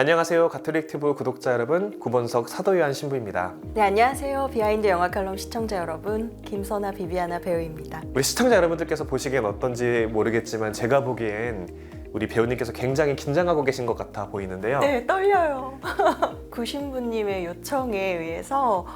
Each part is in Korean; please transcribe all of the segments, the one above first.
안녕하세요. 가톨릭튜브 구독자 여러분, 구본석 사도요한 신부입니다. 네, 안녕하세요. 비하인드 영화 칼럼 시청자 여러분, 김선아 비비아나 배우입니다. 우리 시청자 여러분들께서 보시기엔 어떤지 모르겠지만 제가 보기엔 우리 배우님께서 굉장히 긴장하고 계신 것 같아 보이는데요. 네, 떨려요. 구신부님의 요청에 의해서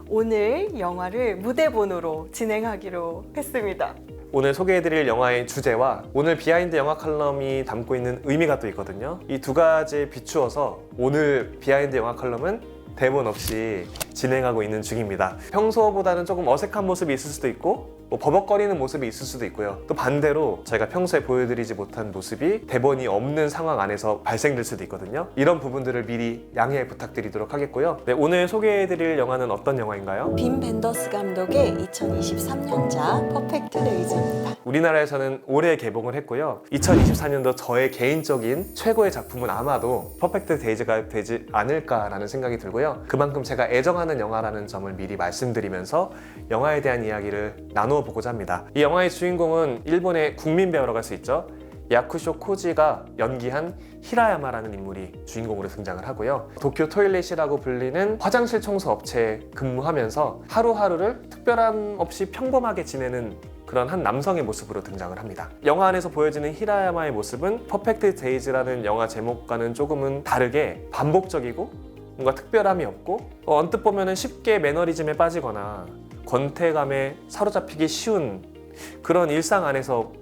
오늘 영화를 무대본으로 진행하기로 했습니다. 오늘 소개해드릴 영화의 주제와 오늘 비하인드 영화 칼럼이 담고 있는 의미가 또 있거든요. 이 두 가지에 비추어서 오늘 비하인드 영화 칼럼은 대본 없이 진행하고 있는 중입니다. 평소보다는 조금 어색한 모습이 있을 수도 있고 버벅거리는 모습이 있을 수도 있고요. 또 반대로 저희가 평소에 보여드리지 못한 모습이 대본이 없는 상황 안에서 발생될 수도 있거든요. 이런 부분들을 미리 양해 부탁드리도록 하겠고요. 네, 오늘 소개해드릴 영화는 어떤 영화인가요? 빔 벤더스 감독의 2023년작 퍼펙트 데이즈입니다. 우리나라에서는 올해 개봉을 했고요. 2024년도 저의 개인적인 최고의 작품은 아마도 퍼펙트 데이즈가 되지 않을까라는 생각이 들고요. 그만큼 제가 애정하는 영화라는 점을 미리 말씀드리면서 영화에 대한 이야기를 나누어 보고자 합니다. 이 영화의 주인공은 일본의 국민 배우라고 할 수 있죠. 야쿠쇼 코지가 연기한 히라야마라는 인물이 주인공으로 등장을 하고요. 도쿄 토일렛이라고 불리는 화장실 청소 업체에 근무하면서 하루하루를 특별함 없이 평범하게 지내는 그런 한 남성의 모습으로 등장을 합니다. 영화 안에서 보여지는 히라야마의 모습은 퍼펙트 데이즈라는 영화 제목과는 조금은 다르게 반복적이고 뭔가 특별함이 없고 언뜻 보면 쉽게 매너리즘에 빠지거나 권태감에 사로잡히기 쉬운 그런 일상 안에서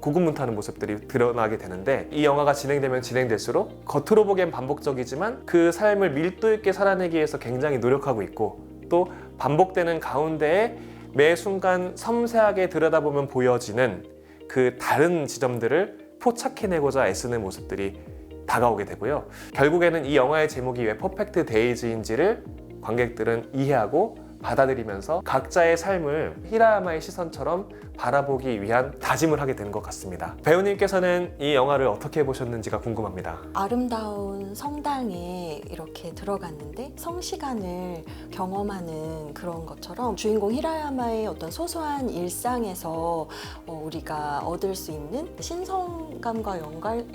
고군분투하는 모습들이 드러나게 되는데, 이 영화가 진행되면 진행될수록 겉으로 보기엔 반복적이지만 그 삶을 밀도 있게 살아내기 위해서 굉장히 노력하고 있고, 또 반복되는 가운데에 매 순간 섬세하게 들여다보면 보여지는 그 다른 지점들을 포착해내고자 애쓰는 모습들이 다가오게 되고요. 결국에는 이 영화의 제목이 왜 퍼펙트 데이즈인지를 관객들은 이해하고 받아들이면서 각자의 삶을 히라야마의 시선처럼 바라보기 위한 다짐을 하게 되는 것 같습니다. 배우님께서는 이 영화를 어떻게 보셨는지가 궁금합니다. 아름다운 성당에 이렇게 들어갔는데 성시간을 경험하는 그런 것처럼 주인공 히라야마의 어떤 소소한 일상에서 우리가 얻을 수 있는 신선감과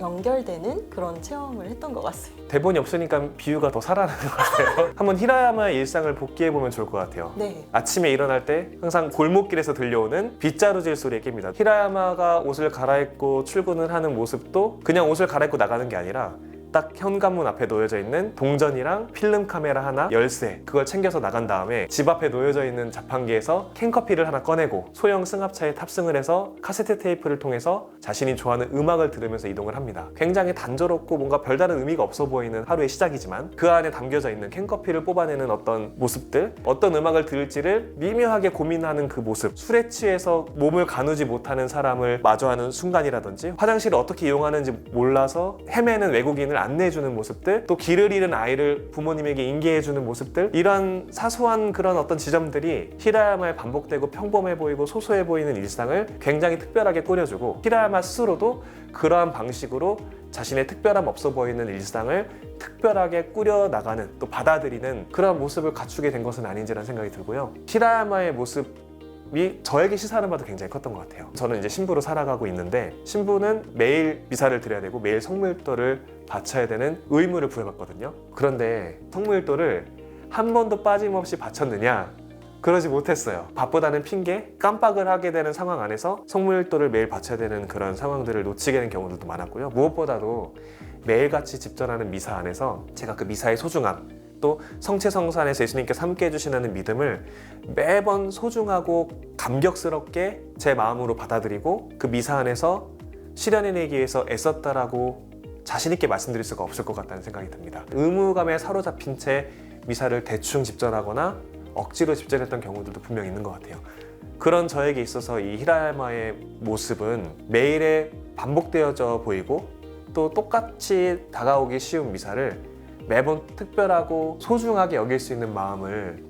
연결되는 그런 체험을 했던 것 같습니다. 대본이 없으니까 비유가 더 살아나는 것 같아요. 한번 히라야마의 일상을 복기해보면 좋을 것 같아요. 네. 아침에 일어날 때 항상 골목길에서 들려오는 빗자루질 소리의 깹니다. 히라야마가 옷을 갈아입고 출근을 하는 모습도 그냥 옷을 갈아입고 나가는 게 아니라 딱 현관문 앞에 놓여져 있는 동전이랑 필름 카메라 하나, 열쇠, 그걸 챙겨서 나간 다음에 집 앞에 놓여져 있는 자판기에서 캔커피를 하나 꺼내고 소형 승합차에 탑승을 해서 카세트 테이프를 통해서 자신이 좋아하는 음악을 들으면서 이동을 합니다. 굉장히 단조롭고 뭔가 별다른 의미가 없어 보이는 하루의 시작이지만 그 안에 담겨져 있는 캔커피를 뽑아내는 어떤 모습들, 어떤 음악을 들을지를 미묘하게 고민하는 그 모습, 술에 취해서 몸을 가누지 못하는 사람을 마주하는 순간이라든지 화장실을 어떻게 이용하는지 몰라서 헤매는 외국인을 안내해주는 모습들, 또 길을 잃은 아이를 부모님에게 인계해주는 모습들, 이런 사소한 그런 어떤 지점들이 히라야마의 반복되고 평범해 보이고 소소해 보이는 일상을 굉장히 특별하게 꾸려주고, 히라야마 스스로도 그러한 방식으로 자신의 특별함 없어 보이는 일상을 특별하게 꾸려나가는, 또 받아들이는 그런 모습을 갖추게 된 것은 아닌지라는 생각이 들고요. 히라야마의 모습 저에게 시사하는 바도 굉장히 컸던 것 같아요. 저는 이제 신부로 살아가고 있는데, 신부는 매일 미사를 드려야 되고 매일 성물도를 바쳐야 되는 의무를 부여받거든요. 그런데 성물도를 한 번도 빠짐없이 바쳤느냐? 그러지 못했어요. 바쁘다는 핑계, 깜빡을 하게 되는 상황 안에서 성물도를 매일 바쳐야 되는 그런 상황들을 놓치게 되는 경우들도 많았고요. 무엇보다도 매일같이 집전하는 미사 안에서 제가 그 미사의 소중함, 또 성체성사 안에서 예수님께서 함께 해주시는 믿음을 매번 소중하고 감격스럽게 제 마음으로 받아들이고 그 미사 안에서 실현해내기 위해서 애썼다라고 자신있게 말씀드릴 수가 없을 것 같다는 생각이 듭니다. 의무감에 사로잡힌 채 미사를 대충 집전하거나 억지로 집전했던 경우들도 분명히 있는 것 같아요. 그런 저에게 있어서 이 히라야마의 모습은 매일에 반복되어져 보이고 또 똑같이 다가오기 쉬운 미사를 매번 특별하고 소중하게 여길 수 있는 마음을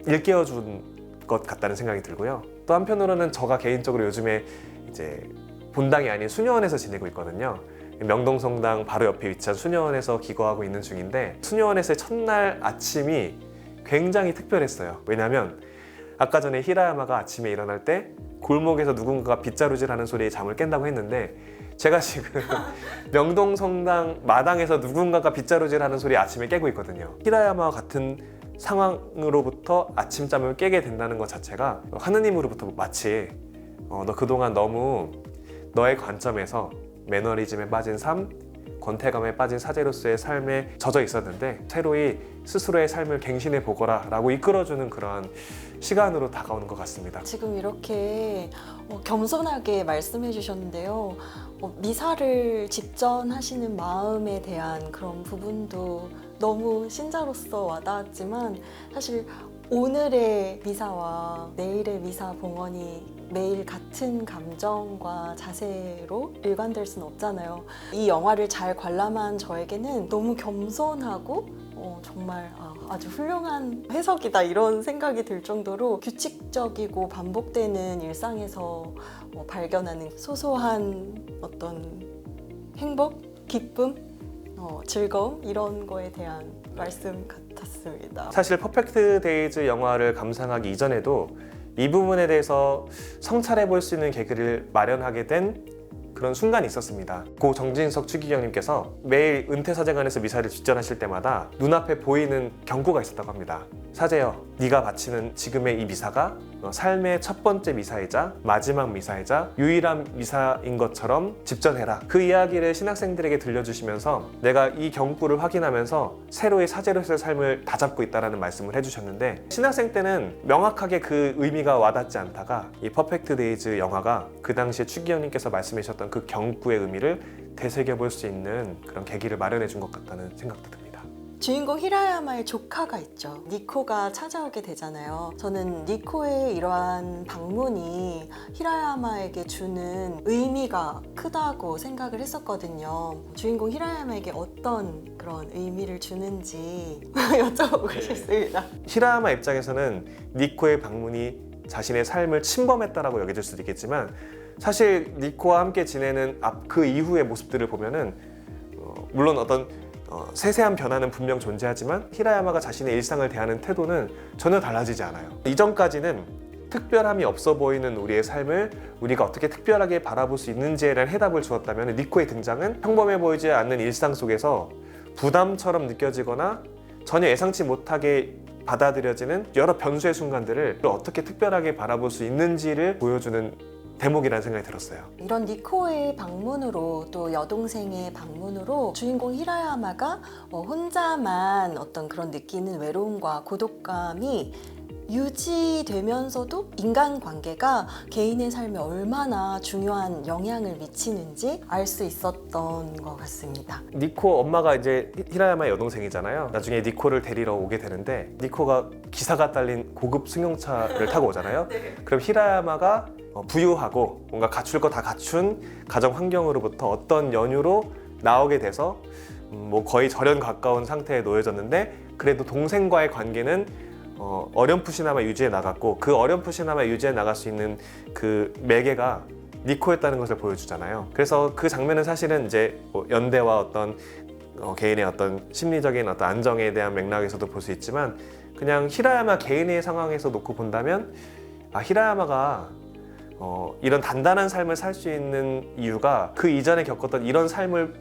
일깨워준 것 같다는 생각이 들고요. 또 한편으로는 제가 개인적으로 요즘에 이제 본당이 아닌 수녀원에서 지내고 있거든요. 명동성당 바로 옆에 위치한 수녀원에서 기거하고 있는 중인데, 수녀원에서의 첫날 아침이 굉장히 특별했어요. 왜냐하면 아까 전에 히라야마가 아침에 일어날 때 골목에서 누군가가 빗자루질하는 소리에 잠을 깬다고 했는데 제가 지금 명동성당 마당에서 누군가가 빗자루질하는 소리에 아침에 깨고 있거든요. 히라야마와 같은 상황으로부터 아침잠을 깨게 된다는 것 자체가 하느님으로부터 마치 너 그동안 너무 너의 관점에서 매너리즘에 빠진 삶, 권태감에 빠진 사제로서의 삶에 젖어 있었는데 새로이 스스로의 삶을 갱신해 보거라 라고 이끌어주는 그런 시간으로 다가오는 것 같습니다. 지금 이렇게 겸손하게 말씀해 주셨는데요. 미사를 집전하시는 마음에 대한 그런 부분도 너무 신자로서 와닿았지만 사실 오늘의 미사와 내일의 미사 봉헌이 매일 같은 감정과 자세로 일관될 수는 없잖아요. 이 영화를 잘 관람한 저에게는 너무 겸손하고 정말 아주 훌륭한 해석이다 이런 생각이 들 정도로 규칙적이고 반복되는 일상에서 발견하는 소소한 어떤 행복, 기쁨, 즐거움 이런 거에 대한 말씀 같았습니다. 사실 퍼펙트 데이즈 영화를 감상하기 이전에도 이 부분에 대해서 성찰해 볼 수 있는 계기를 마련하게 된 그런 순간이 있었습니다. 고 정진석 추기경님께서 매일 은퇴사제관에서 미사를 집전하실 때마다 눈앞에 보이는 경구가 있었다고 합니다. 사제여, 네가 바치는 지금의 이 미사가 삶의 첫 번째 미사이자 마지막 미사이자 유일한 미사인 것처럼 집전해라. 그 이야기를 신학생들에게 들려주시면서 내가 이 경구를 확인하면서 새로의 사제로서의 삶을 다잡고 있다는 말씀을 해주셨는데 신학생 때는 명확하게 그 의미가 와닿지 않다가 이 퍼펙트 데이즈 영화가 그 당시에 추기경님께서 말씀해 주셨던 그 경구의 의미를 되새겨볼 수 있는 그런 계기를 마련해 준 것 같다는 생각도 듭니다. 주인공 히라야마의 조카가 있죠. 니코가 찾아오게 되잖아요. 저는 니코의 이러한 방문이 히라야마에게 주는 의미가 크다고 생각을 했었거든요. 주인공 히라야마에게 어떤 그런 의미를 주는지 여쭤보고 싶습니다. 히라야마 입장에서는 니코의 방문이 자신의 삶을 침범했다라고 여겨질 수도 있겠지만 사실 니코와 함께 지내는 그 이후의 모습들을 보면은 물론 어떤 세세한 변화는 분명 존재하지만 히라야마가 자신의 일상을 대하는 태도는 전혀 달라지지 않아요. 이전까지는 특별함이 없어 보이는 우리의 삶을 우리가 어떻게 특별하게 바라볼 수 있는지에 대한 해답을 주었다면 니코의 등장은 평범해 보이지 않는 일상 속에서 부담처럼 느껴지거나 전혀 예상치 못하게 받아들여지는 여러 변수의 순간들을 어떻게 특별하게 바라볼 수 있는지를 보여주는 대목이라는 생각이 들었어요. 이런 니코의 방문으로 또 여동생의 방문으로 주인공 히라야마가 혼자만 어떤 그런 느끼는 외로움과 고독감이 유지되면서도 인간관계가 개인의 삶에 얼마나 중요한 영향을 미치는지 알 수 있었던 것 같습니다. 니코 엄마가 이제 히라야마의 여동생이잖아요. 나중에 니코를 데리러 오게 되는데 니코가 기사가 딸린 고급 승용차를 타고 오잖아요. 그럼 히라야마가 부유하고 뭔가 갖출 거 다 갖춘 가정 환경으로부터 어떤 연유로 나오게 돼서 뭐 거의 절연 가까운 상태에 놓여졌는데 그래도 동생과의 관계는 어렴풋이나마 유지해 나갔고 그 어렴풋이나마 유지해 나갈 수 있는 그 매개가 니코였다는 것을 보여주잖아요. 그래서 그 장면은 사실은 이제 연대와 어떤 개인의 어떤 심리적인 어떤 안정에 대한 맥락에서도 볼 수 있지만 그냥 히라야마 개인의 상황에서 놓고 본다면 히라야마가 이런 단단한 삶을 살 수 있는 이유가 그 이전에 겪었던 이런 삶을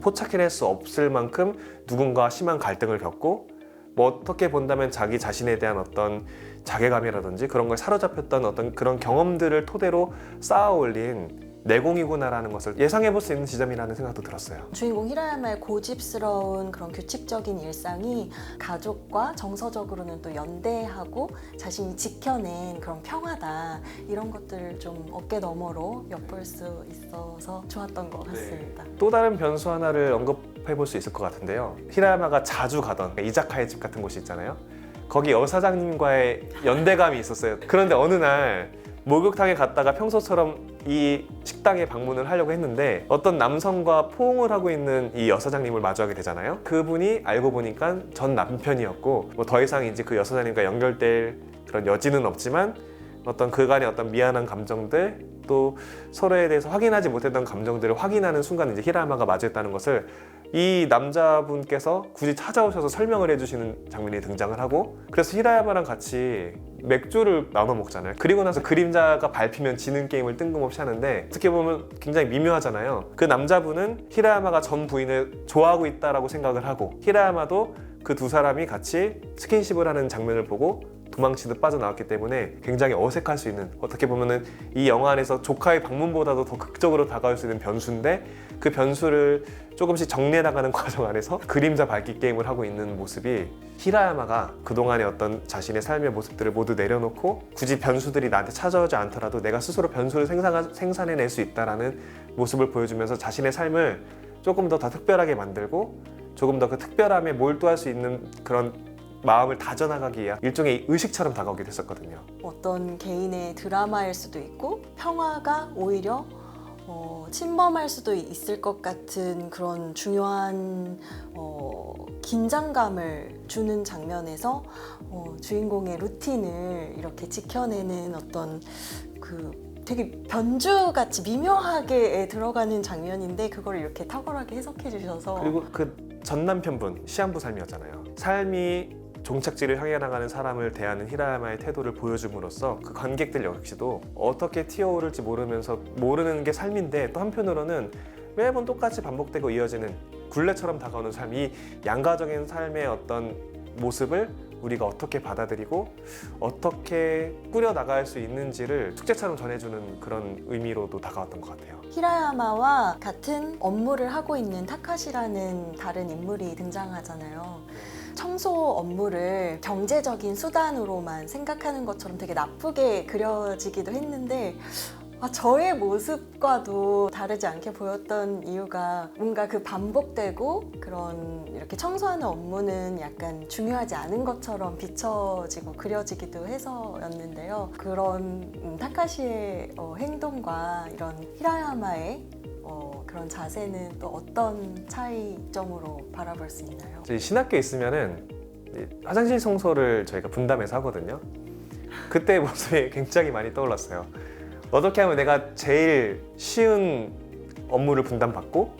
포착해낼 수 없을 만큼 누군가와 심한 갈등을 겪고 뭐 어떻게 본다면 자기 자신에 대한 어떤 자괴감이라든지 그런 걸 사로잡혔던 어떤 그런 경험들을 토대로 쌓아 올린 내공이구나라는 것을 예상해 볼 수 있는 지점이라는 생각도 들었어요. 주인공 히라야마의 고집스러운 그런 규칙적인 일상이 가족과 정서적으로는 또 연대하고 자신이 지켜낸 그런 평화다 이런 것들을 좀 어깨 너머로 엿볼 수 있어서 좋았던 것 같습니다. 또 다른 변수 하나를 언급해 볼 수 있을 것 같은데요. 히라야마가 자주 가던 이자카야 집 같은 곳이 있잖아요. 거기 여사장님과의 연대감이 있었어요. 그런데 어느 날 목욕탕에 갔다가 평소처럼 이 식당에 방문을 하려고 했는데 어떤 남성과 포옹을 하고 있는 이 여사장님을 마주하게 되잖아요. 그분이 알고 보니까 전 남편이었고 뭐 더 이상 이제 그 여사장님과 연결될 그런 여지는 없지만 어떤 그간의 어떤 미안한 감정들 또 서로에 대해서 확인하지 못했던 감정들을 확인하는 순간 이제 히라야마가 마주했다는 것을 이 남자분께서 굳이 찾아오셔서 설명을 해주시는 장면이 등장을 하고 그래서 히라야마랑 같이 맥주를 나눠 먹잖아요. 그리고 나서 그림자가 밟히면 지는 게임을 뜬금없이 하는데 어떻게 보면 굉장히 미묘하잖아요. 그 남자분은 히라야마가 전 부인을 좋아하고 있다라고 생각을 하고 히라야마도 그 두 사람이 같이 스킨십을 하는 장면을 보고 도망치듯 빠져나왔기 때문에 굉장히 어색할 수 있는, 어떻게 보면은 이 영화 안에서 조카의 방문보다도 더 극적으로 다가올 수 있는 변수인데 그 변수를 조금씩 정리해 나가는 과정 안에서 그림자 밟기 게임을 하고 있는 모습이, 히라야마가 그동안의 어떤 자신의 삶의 모습들을 모두 내려놓고 굳이 변수들이 나한테 찾아오지 않더라도 내가 스스로 변수를 생산해낼 수 있다는 모습을 보여주면서 자신의 삶을 조금 더 특별하게 만들고 조금 더 그 특별함에 몰두할 수 있는 그런 마음을 다져나가기 위한 일종의 의식처럼 다가오게 됐었거든요. 어떤 개인의 드라마일 수도 있고 평화가 오히려 침범할 수도 있을 것 같은 그런 중요한 긴장감을 주는 장면에서 주인공의 루틴을 이렇게 지켜내는 어떤 그 되게 변주같이 미묘하게 들어가는 장면인데 그걸 이렇게 탁월하게 해석해 주셔서. 그리고 그 전 남편분 시한부 삶이었잖아요. 삶이 종착지를 향해 나가는 사람을 대하는 히라야마의 태도를 보여줌으로써 그 관객들 역시도 어떻게 튀어오를지 모르면서 모르는 게 삶인데, 또 한편으로는 매번 똑같이 반복되고 이어지는 굴레처럼 다가오는 삶, 이 양가적인 삶의 어떤 모습을 우리가 어떻게 받아들이고 어떻게 꾸려나갈 수 있는지를 숙제처럼 전해주는 그런 의미로도 다가왔던 것 같아요. 히라야마와 같은 업무를 하고 있는 타카시라는 다른 인물이 등장하잖아요. 청소 업무를 경제적인 수단으로만 생각하는 것처럼 되게 나쁘게 그려지기도 했는데 저의 모습과도 다르지 않게 보였던 이유가 뭔가 그 반복되고 그런 이렇게 청소하는 업무는 약간 중요하지 않은 것처럼 비춰지고 그려지기도 해서였는데요. 그런 타카시의 행동과 이런 히라야마의 그런 자세는 또 어떤 차이점으로 바라볼 수 있나요? 저희 신학교에 있으면은 화장실 청소를 저희가 분담해서 하거든요. 그때 모습이 굉장히 많이 떠올랐어요. 어떻게 하면 내가 제일 쉬운 업무를 분담받고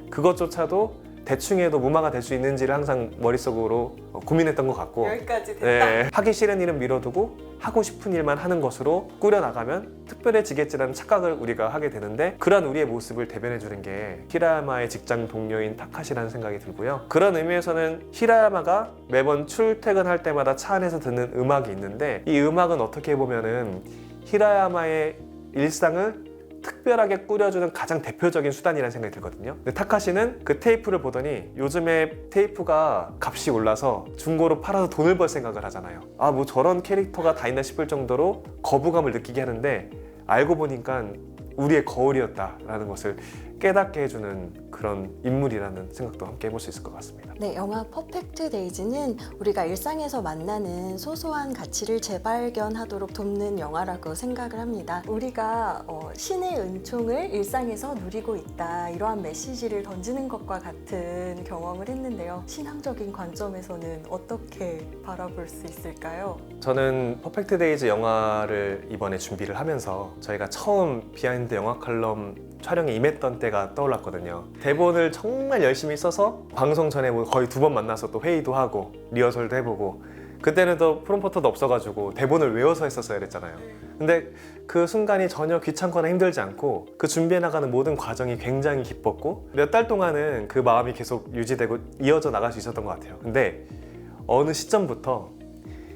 그것조차도 대충 해도 무마가 될 수 있는지를 항상 머릿속으로 고민했던 것 같고, 여기까지 됐다. 네, 하기 싫은 일은 미뤄두고 하고 싶은 일만 하는 것으로 꾸려나가면 특별해지겠지라는 착각을 우리가 하게 되는데, 그런 우리의 모습을 대변해주는 게 히라야마의 직장 동료인 타카시라는 생각이 들고요. 그런 의미에서는 히라야마가 매번 출퇴근할 때마다 차 안에서 듣는 음악이 있는데, 이 음악은 어떻게 보면은 히라야마의 일상을 특별하게 꾸려주는 가장 대표적인 수단이라는 생각이 들거든요. 근데 타카시는 그 테이프를 보더니 요즘에 테이프가 값이 올라서 중고로 팔아서 돈을 벌 생각을 하잖아요. 아, 뭐 저런 캐릭터가 다 있나 싶을 정도로 거부감을 느끼게 하는데, 알고 보니까 우리의 거울이었다라는 것을 깨닫게 해주는 그런 인물이라는 생각도 함께 해볼 수 있을 것 같습니다. 네, 영화 퍼펙트 데이즈는 우리가 일상에서 만나는 소소한 가치를 재발견하도록 돕는 영화라고 생각을 합니다. 우리가 신의 은총을 일상에서 누리고 있다, 이러한 메시지를 던지는 것과 같은 경험을 했는데요. 신앙적인 관점에서는 어떻게 바라볼 수 있을까요? 저는 퍼펙트 데이즈 영화를 이번에 준비를 하면서 저희가 처음 비하인드 영화 칼럼 촬영에 임했던 때가 떠올랐거든요. 대본을 정말 열심히 써서 방송 전에 뭐 거의 2번 만나서 또 회의도 하고 리허설도 해보고, 그때는 또 프롬포터도 없어가지고 대본을 외워서 했었어야 됐잖아요. 근데 그 순간이 전혀 귀찮거나 힘들지 않고 그 준비해 나가는 모든 과정이 굉장히 기뻤고, 몇 달 동안은 그 마음이 계속 유지되고 이어져 나갈 수 있었던 것 같아요. 근데 어느 시점부터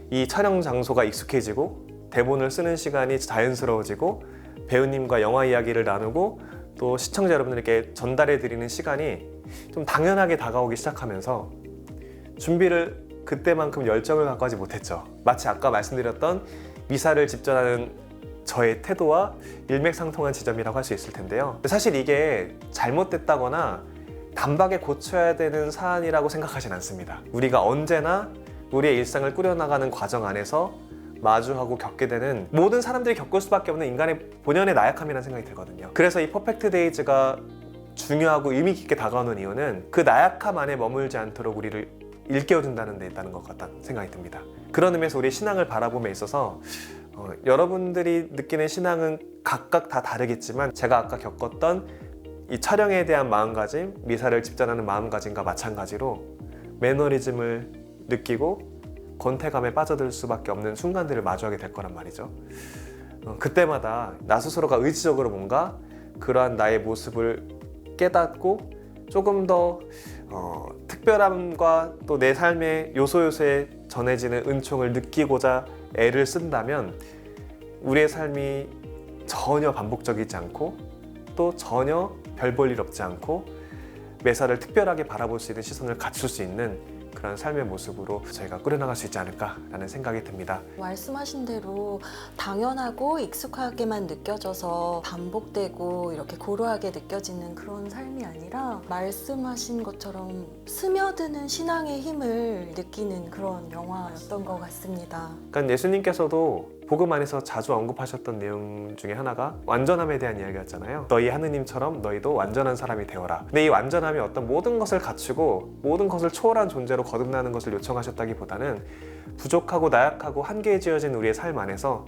이 촬영 장소가 익숙해지고 대본을 쓰는 시간이 자연스러워지고 배우님과 영화 이야기를 나누고 또 시청자 여러분들께 전달해 드리는 시간이 좀 당연하게 다가오기 시작하면서 준비를 그때만큼 열정을 갖고 하지 못했죠. 마치 아까 말씀드렸던 미사를 집전하는 저의 태도와 일맥상통한 지점이라고 할 수 있을 텐데요. 사실 이게 잘못됐다거나 단박에 고쳐야 되는 사안이라고 생각하진 않습니다. 우리가 언제나 우리의 일상을 꾸려나가는 과정 안에서 마주하고 겪게 되는, 모든 사람들이 겪을 수밖에 없는 인간의 본연의 나약함이라는 생각이 들거든요. 그래서 이 퍼펙트 데이즈가 중요하고 의미 깊게 다가오는 이유는 그 나약함 안에 머물지 않도록 우리를 일깨워준다는 데 있다는 것 같다는 생각이 듭니다. 그런 의미에서 우리 신앙을 바라봄에 있어서 여러분들이 느끼는 신앙은 각각 다 다르겠지만, 제가 아까 겪었던 이 촬영에 대한 마음가짐, 미사를 집전하는 마음가짐과 마찬가지로 매너리즘을 느끼고 권태감에 빠져들 수밖에 없는 순간들을 마주하게 될 거란 말이죠. 그때마다 나 스스로가 의지적으로 뭔가 그러한 나의 모습을 깨닫고 조금 더 특별함과 또 내 삶의 요소요소에 전해지는 은총을 느끼고자 애를 쓴다면 우리의 삶이 전혀 반복적이지 않고 또 전혀 별 볼 일 없지 않고 매사를 특별하게 바라볼 수 있는 시선을 갖출 수 있는 그런 삶의 모습으로 저희가 꾸려나갈 수 있지 않을까라는 생각이 듭니다. 말씀하신 대로 당연하고 익숙하게만 느껴져서 반복되고 이렇게 고루하게 느껴지는 그런 삶이 아니라 말씀하신 것처럼 스며드는 신앙의 힘을 느끼는 그런 영화였던 것 같습니다. 그러니까 예수님께서도 복음 안에서 자주 언급하셨던 내용 중에 하나가 완전함에 대한 이야기였잖아요. 너희 하느님처럼 너희도 완전한 사람이 되어라. 근데 이 완전함이 어떤 모든 것을 갖추고 모든 것을 초월한 존재로 거듭나는 것을 요청하셨다기보다는 부족하고 나약하고 한계지어진 우리의 삶 안에서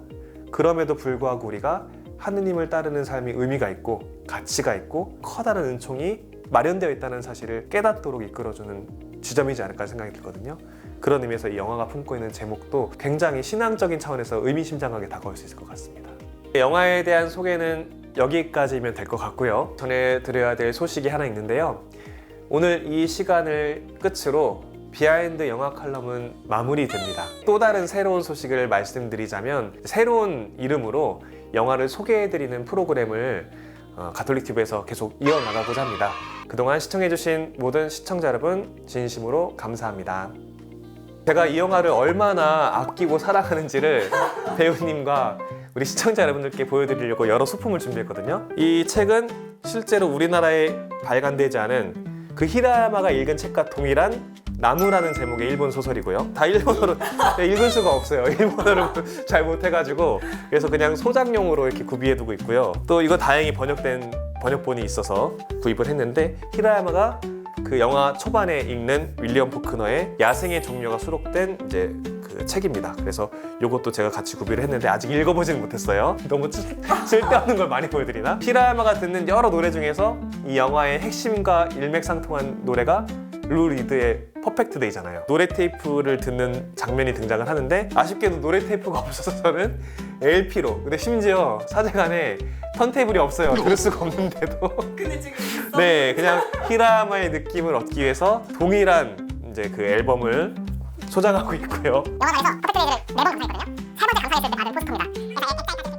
그럼에도 불구하고 우리가 하느님을 따르는 삶이 의미가 있고 가치가 있고 커다란 은총이 마련되어 있다는 사실을 깨닫도록 이끌어주는 지점이지 않을까 생각이 들거든요. 그런 의미에서 이 영화가 품고 있는 제목도 굉장히 신앙적인 차원에서 의미심장하게 다가올 수 있을 것 같습니다. 영화에 대한 소개는 여기까지면 될 것 같고요. 전해드려야 될 소식이 하나 있는데요. 오늘 이 시간을 끝으로 비하인드 영화 칼럼은 마무리됩니다. 또 다른 새로운 소식을 말씀드리자면 새로운 이름으로 영화를 소개해드리는 프로그램을 가톨릭TV에서 계속 이어나가고자 합니다. 그동안 시청해주신 모든 시청자 여러분 진심으로 감사합니다. 제가 이 영화를 얼마나 아끼고 사랑하는지를 배우님과 우리 시청자 여러분들께 보여드리려고 여러 소품을 준비했거든요. 이 책은 실제로 우리나라에 발간되지 않은 그 히라야마가 읽은 책과 동일한 나무라는 제목의 일본 소설이고요. 다 일본어로 읽을 수가 없어요. 일본어를 잘 못해가지고 그래서 그냥 소장용으로 이렇게 구비해두고 있고요. 또 이거 다행히 번역된 번역본이 있어서 구입을 했는데 히라야마가 그 영화 초반에 읽는 윌리엄 포크너의 야생의 종려가 수록된 이제 그 책입니다. 그래서 이것도 제가 같이 구비를 했는데 아직 읽어보지는 못했어요. 너무 쓸데없는 걸 많이 보여드리나? 히라야마가 듣는 여러 노래 중에서 이 영화의 핵심과 일맥상통한 노래가 루 리드의 퍼펙트 데이잖아요. 노래 테이프를 듣는 장면이 등장을 하는데 아쉽게도 노래 테이프가 없어서 저는 LP로 근데 심지어 사제관에 턴테이블이 없어요. 들을 수가 없는데도 근데 지금 있어? 네, 그냥 히라야마의 느낌을 얻기 위해서 동일한 이제 그 앨범을 소장하고 있고요. 영화관에서 퍼펙트 데이를 매번 감상했거든요. 세 번째 감상했을 때 받은 포스터입니다.